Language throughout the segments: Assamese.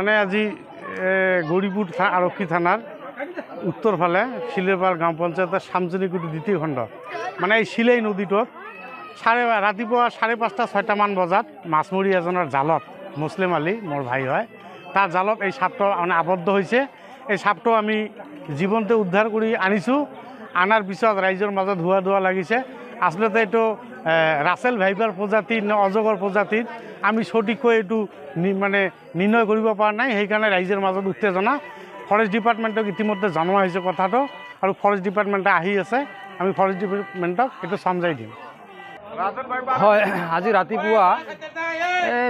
মানে আজি গৌৰীপুৰ আৰক্ষী থানাৰ উত্তৰ ফালে শিলেৰপাৰ গাঁও পঞ্চায়তৰ শামজনীকুটি দ্বিতীয় খণ্ড মানে এই শিলেই নদীটোত ৰাতিপুৱা 5:30-6টামান বজাত মাছমৰী এজনৰ জালত মুছলিম আলী মোৰ ভাই হয় তাৰ জালত এই সাপটো মানে আবদ্ধ হৈছে। এই সাপটো আমি জীৱনতে উদ্ধাৰ কৰি আনিছোঁ। আনাৰ পিছত ৰাইজৰ মাজত হোৱা দোৱা লাগিছে। আচলতে এইটো ৰাছেল ভাইপাৰ প্ৰজাতিৰ নে অজগৰ প্ৰজাতিৰ আমি সঠিককৈ এইটো মানে নিৰ্ণয় কৰিব পৰা নাই। সেইকাৰণে ৰাইজৰ মাজত উত্তেজনা। ফৰেষ্ট ডিপাৰ্টমেণ্টক ইতিমধ্যে জনোৱা হৈছে কথাটো আৰু ফৰেষ্ট ডিপাৰ্টমেণ্টে আহি আছে। আমি ফৰেষ্ট ডিপাৰ্টমেণ্টক এইটো সমজাই দিম। হয়, আজি ৰাতিপুৱা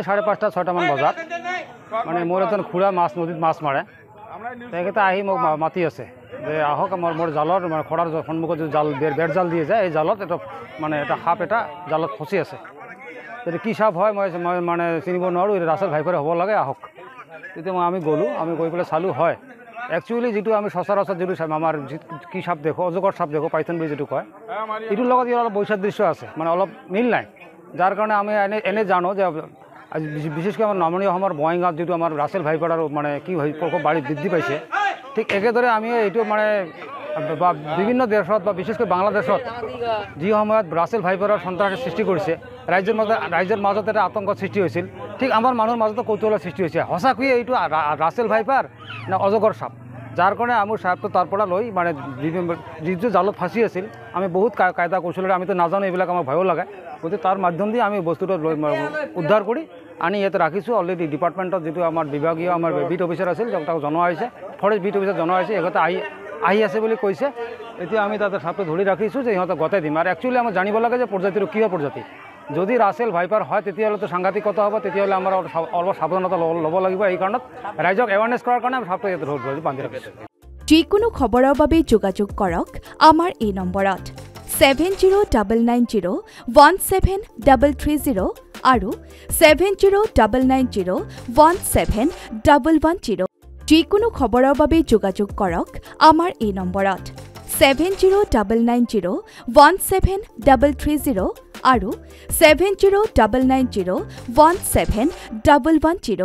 5:30-6টামান বজাত মানে মোৰ এজন খুৰা নদীত মাছ মাৰে। তেখেতে আহি মোক মাতি আছে যে আহক মোৰ জালৰ মানে খৰাৰ সন্মুখত যে জাল বেৰ জাল দিয়ে যায় এই জালত এটা সাপ এটা জালত ফচি আছে। যদি কি সাপ হয় মই মানে চিনিব নোৱাৰোঁ। ৰাছেল ভাইপাৰ হ'ব লাগে, আহক। তেতিয়া আমি গ'লোঁ। আমি গৈ পেলাই চালোঁ হয় একচুৱেলি যিটো আমি সচৰাচৰ যিটো আমাৰ কি সাপ দেখোঁ, অজগৰ সাপ দেখোঁ, পাইথন বুলি যিটো কয়, এইটোৰ লগত ইয়াৰ অলপ বৈসাদৃশ্য আছে, মানে অলপ মিল নাই। যাৰ কাৰণে আমি এনে জানো যে আজি বিশেষকৈ আমাৰ নামনি অসমৰ বঙাইগাঁৱত যিটো আমাৰ ৰাছেল ভাইপাৰ আৰু মানে কি প্ৰকোপ বাঢ়ি বৃদ্ধি পাইছে, ঠিক একেদৰে আমি এইটো মানে বিভিন্ন দেশত বা বিশেষকৈ বাংলাদেশত যি সময়ত ৰাছেল ভাইপাৰৰ সন্ত্ৰাসৰ সৃষ্টি কৰিছে, ৰাইজৰ মাজত এটা আতংক সৃষ্টি হৈছিল। ঠিক আমাৰ মানুহৰ মাজতো কৌতূহলৰ সৃষ্টি হৈছে, সঁচাকৈয়ে এইটো ৰাছেল ভাইপাৰ নে অজগৰ সাপ। যাৰ কাৰণে আমি সাপটো তাৰ পৰা লৈ মানে যিটো জালত ফাঁচি আছিল আমি বহুত কায়দা কৌশলেৰে আমিতো নাজানো, এইবিলাক আমাৰ ভয়ো লাগে। গতিকে তাৰ মাধ্যম দি আমি বস্তুটো উদ্ধাৰ কৰি আনি ইয়াতে ৰাখিছোঁ। অলৰেডি ডিপাৰ্টমেণ্টত যিটো আমাৰ বিভাগীয় আমাৰ বিট অফিচাৰ আছিল তাক জনোৱা হৈছে, ফৰেষ্ট বিট অফিচাৰ জনোৱা হৈছে, ইহঁতে আহি আছে বুলি কৈছে। এতিয়া আমি তাতে সাপটো ধৰি ৰাখিছোঁ যে ইহঁতক গতাই দিম। আৰু একচুৱেলি আমাৰ জানিব লাগে যে প্ৰজাতিটো কিহৰ প্ৰজাতি। যদি ৰাছেল ভাইপাৰ হয় তেতিয়াহ'লেতো সাংঘাতিক কথা হ'ব। তেতিয়াহ'লে আমাৰ অলপ সাৱধানতা ল'ব লাগিব। এই কাৰণত ৰাইজক এৱাৰনেছ কৰাৰ কাৰণে আমি সাপটো ইয়াতে ধৰি বান্ধি ৰাখিছোঁ। যিকোনো খবৰৰ বাবে যোগাযোগ কৰক আমাৰ এই নম্বৰত 7099017330 আৰু 7099017110। যিকোনো খবৰৰ বাবে যোগাযোগ কৰক আমাৰ এই নম্বৰত 7099017330 আৰু 7099017110।